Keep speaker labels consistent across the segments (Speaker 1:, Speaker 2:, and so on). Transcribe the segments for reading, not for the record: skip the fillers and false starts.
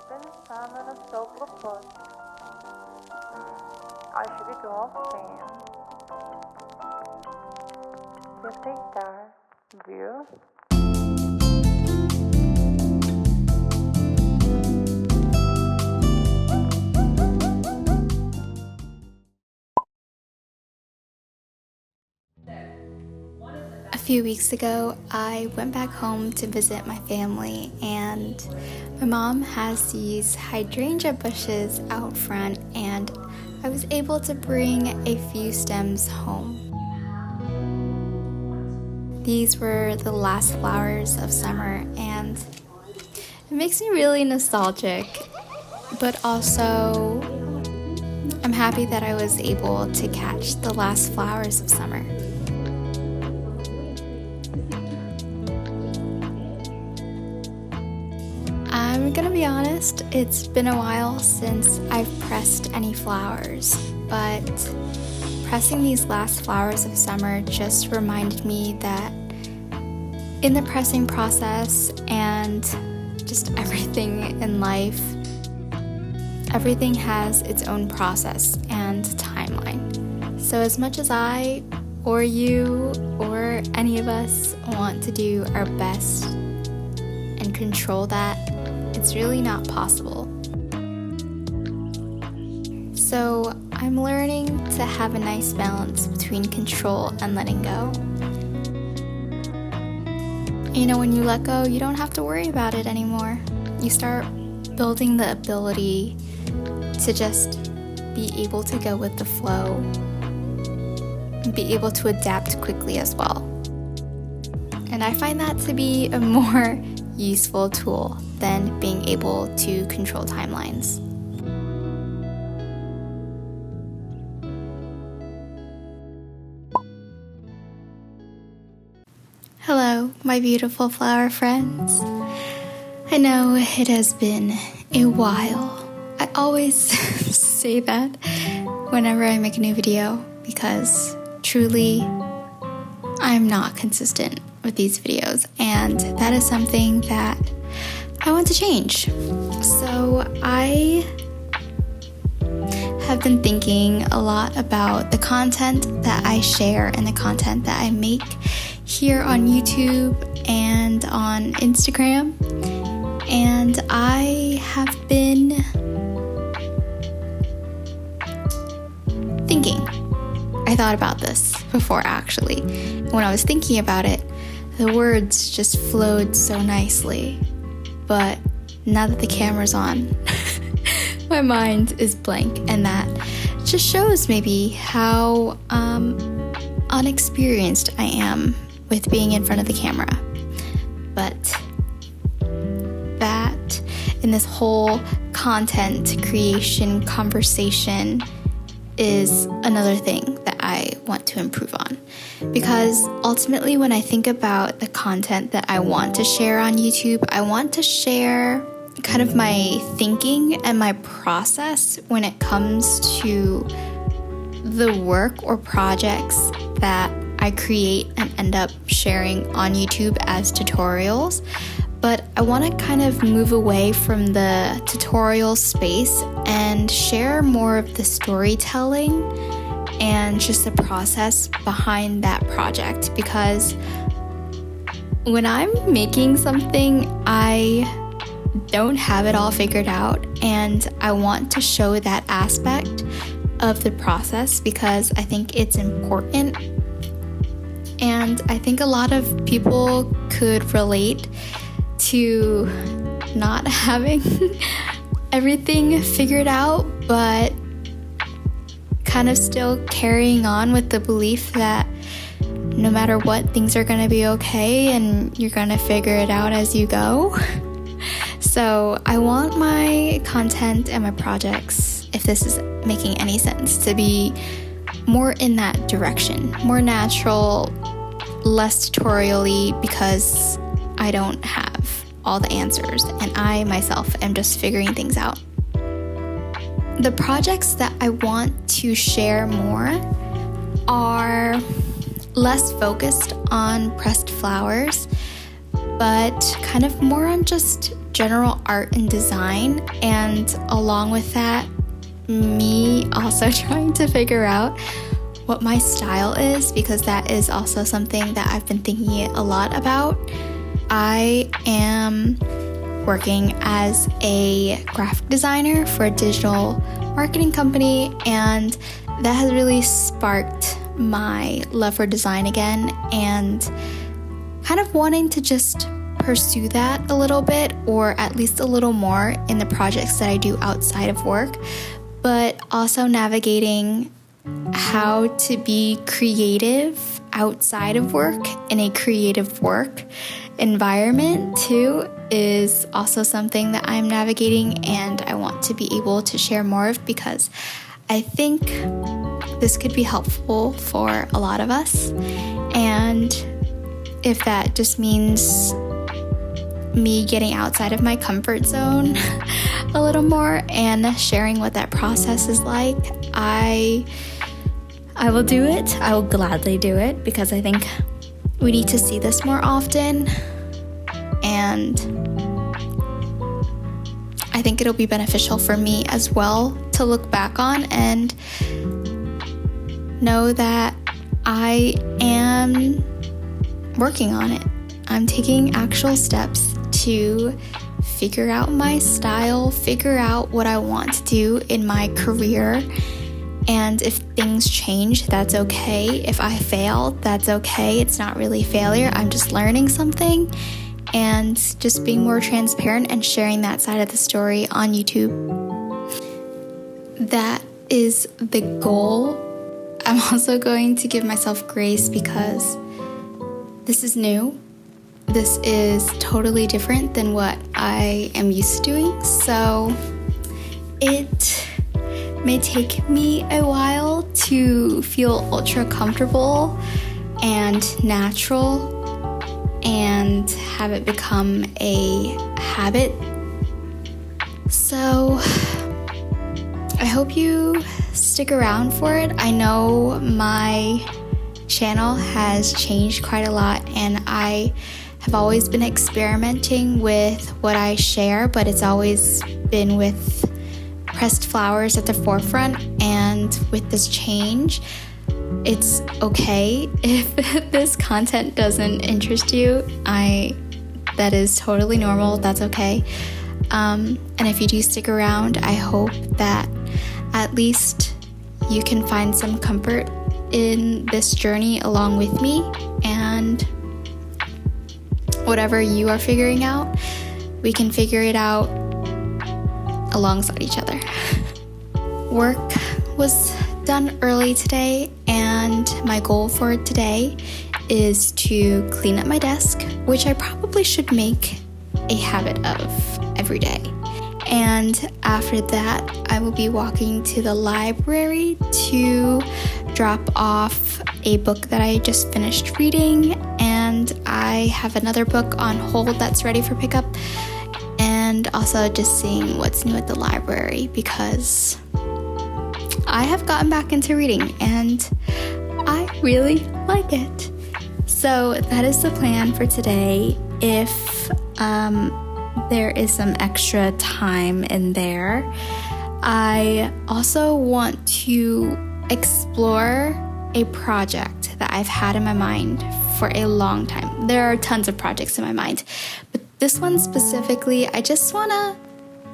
Speaker 1: pensando no seu propósito. Acho que tu tenha que aceitar, viu?
Speaker 2: A few weeks ago, I went back home to visit my family, and my mom has these hydrangea bushes out front, and I was able to bring a few stems home. These were the last flowers of summer, and it makes me really nostalgic, but also I'm happy that I was able to catch the last flowers of summer. I'm gonna be honest, it's been a while since I've pressed any flowers, but pressing these last flowers of summer just reminded me that in the pressing process and just everything in life, everything has its own process and timeline. So as much as I or you or any of us want to do our best and control that, it's really not possible. So I'm learning to have a nice balance between control and letting go. You know, when you let go, you don't have to worry about it anymore. You start building the ability to just be able to go with the flow and be able to adapt quickly as well. And I find that to be a more useful tool than being able to control timelines. Hello, my beautiful flower friends. I know it has been a while. I always say that whenever I make a new video because truly I'm not consistent with these videos, and that is something that I want to change. So I have been thinking a lot about the content that I share and the content that I make here on YouTube and on Instagram, and I have been thinking. I thought about this before actually. When I was thinking about it, the words just flowed so nicely. But now that the camera's on, my mind is blank, and that just shows maybe how unexperienced I am with being in front of the camera. But that in this whole content creation conversation is another thing that I want to improve on. Because ultimately, when I think about the content that I want to share on YouTube, I want to share kind of my thinking and my process when it comes to the work or projects that I create and end up sharing on YouTube as tutorials. But I want to kind of move away from the tutorial space and share more of the storytelling and just the process behind that project. Because when I'm making something, I don't have it all figured out, and I want to show that aspect of the process because I think it's important. And I think a lot of people could relate to not having everything figured out, but kind of still carrying on with the belief that no matter what, things are going to be okay and you're going to figure it out as you go. So I want my content and my projects, if this is making any sense, to be more in that direction, more natural, less tutorial-y, because I don't have all the answers and I myself am just figuring things out. The projects that I want to share more are less focused on pressed flowers, but kind of more on just general art and design, and along with that, me also trying to figure out what my style is, because that is also something that I've been thinking a lot about. I am working as a graphic designer for a digital marketing company, and that has really sparked my love for design again, and kind of wanting to just pursue that a little bit, or at least a little more in the projects that I do outside of work, but also navigating how to be creative outside of work in a creative work environment too is also something that I'm navigating, and I want to be able to share more of, because I think this could be helpful for a lot of us. And if that just means me getting outside of my comfort zone a little more and sharing what that process is like, I will do it. I will gladly do it, because I think we need to see this more often, and I think it'll be beneficial for me as well to look back on and know that I am working on it. I'm taking actual steps to figure out my style, figure out what I want to do in my career. And if things change, that's okay. If I fail, that's okay. It's not really failure. I'm just learning something, and just being more transparent and sharing that side of the story on YouTube. That is the goal. I'm also going to give myself grace, because this is new. This is totally different than what I am used to doing. So it may take me a while to feel ultra comfortable and natural and have it become a habit. So I hope you stick around for it. I know my channel has changed quite a lot, and I have always been experimenting with what I share, but it's always been with pressed flowers at the forefront. And with this change, it's okay if this content doesn't interest you. That is totally normal. That's okay. And if you do stick around, I hope that at least you can find some comfort in this journey along with me, and whatever you are figuring out, we can figure it out alongside each other. Work was done early today, and my goal for today is to clean up my desk, which I probably should make a habit of every day. And after that, I will be walking to the library to drop off a book that I just finished reading, and I have another book on hold that's ready for pickup, and also just seeing what's new at the library, because I have gotten back into reading and I really like it. So that is the plan for today. If there is some extra time in there, I also want to explore a project that I've had in my mind for a long time. There are tons of projects in my mind, but this one specifically, I just want to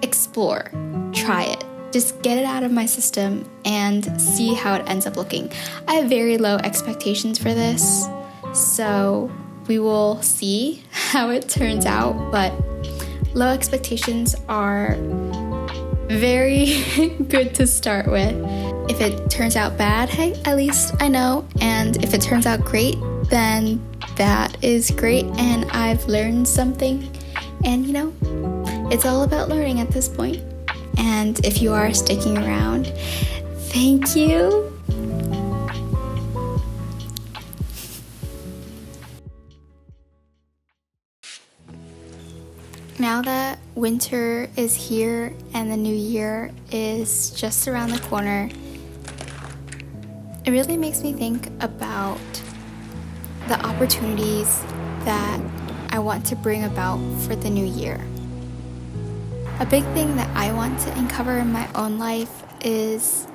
Speaker 2: explore, try it, just get it out of my system and see how it ends up looking. I have very low expectations for this, so we will see how it turns out, but low expectations are very good to start with. If it turns out bad, hey, at least I know. And if it turns out great, then that is great, and I've learned something. And you know, it's all about learning at this point. And if you are sticking around, thank you. Now that winter is here and the new year is just around the corner, it really makes me think about the opportunities that I want to bring about for the new year. A big thing that I want to uncover in my own life is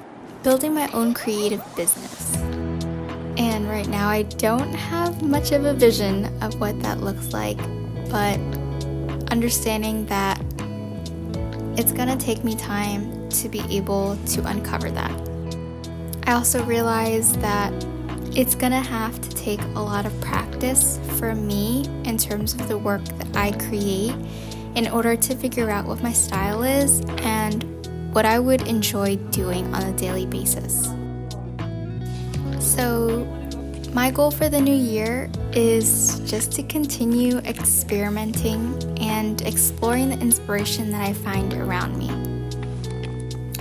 Speaker 2: building my own creative business. And right now I don't have much of a vision of what that looks like, but understanding that it's gonna take me time to be able to uncover that. I also realize that it's gonna have to take a lot of practice for me in terms of the work that I create in order to figure out what my style is and what I would enjoy doing on a daily basis. So my goal for the new year is just to continue experimenting and exploring the inspiration that I find around me.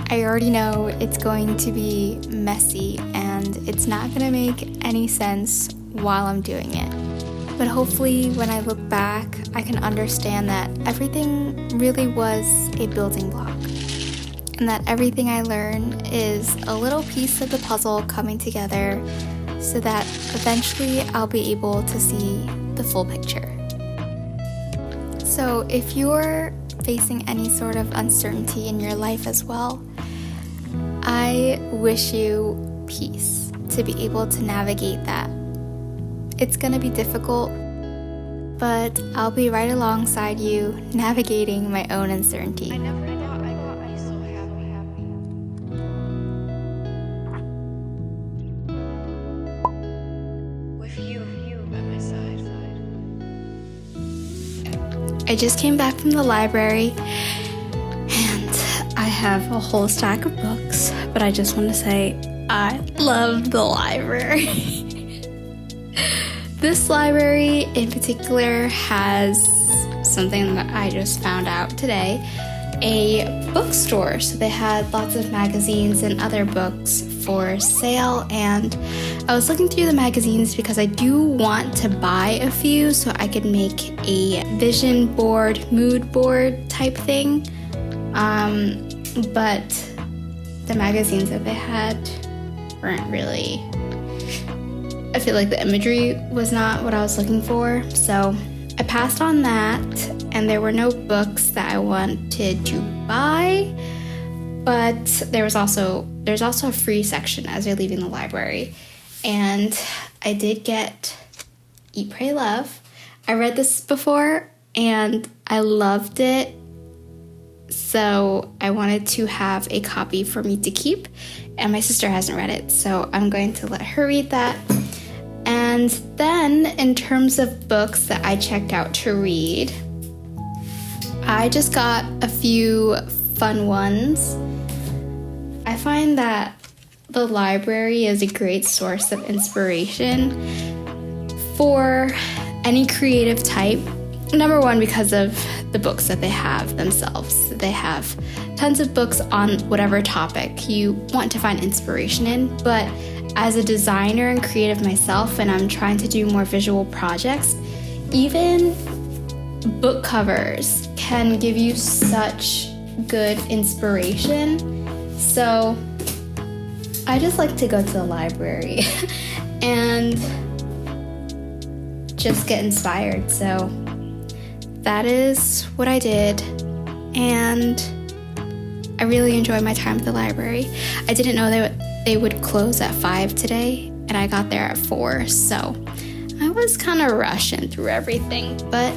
Speaker 2: I already know it's going to be messy and it's not going to make any sense while I'm doing it. But hopefully when I look back, I can understand that everything really was a building block. And that everything I learn is a little piece of the puzzle coming together so that eventually I'll be able to see the full picture. So if you're facing any sort of uncertainty in your life as well, I wish you peace to be able to navigate that. It's gonna be difficult, but I'll be right alongside you navigating my own uncertainty.
Speaker 3: I never thought I'd be so happy. With you by my side.
Speaker 2: I just came back from the library and I have a whole stack of books, but I just want to say I love the library. This library in particular has something that I just found out today, a bookstore. So they had lots of magazines and other books for sale, and I was looking through the magazines because I do want to buy a few so I could make a vision board, mood board type thing. But the magazines that they had weren't really, I feel like the imagery was not what I was looking for. So I passed on that, and there were no books that I wanted to buy, but there's also a free section as you're leaving the library. And I did get Eat, Pray, Love. I read this before and I loved it. So I wanted to have a copy for me to keep, and my sister hasn't read it, so I'm going to let her read that. And then in terms of books that I checked out to read, I just got a few fun ones. I find that the library is a great source of inspiration for any creative type. Number one, because of the books that they have themselves. They have tons of books on whatever topic you want to find inspiration in, but as a designer and creative myself, and I'm trying to do more visual projects, even book covers can give you such good inspiration. So I just like to go to the library and just get inspired. So that is what I did, and I really enjoyed my time at the library. I didn't know they would close at 5 today, and I got there at 4, so I was kind of rushing through everything, but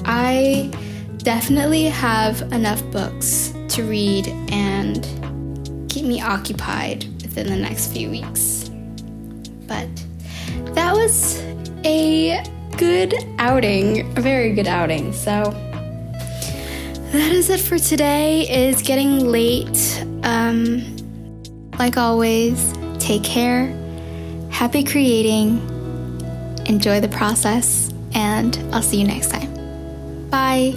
Speaker 2: I definitely have enough books to read and keep me occupied within the next few weeks. But that was a good outing, a very good outing. So that is it for today. It's getting late. Like always, take care, happy creating, enjoy the process, and I'll see you next time. Bye.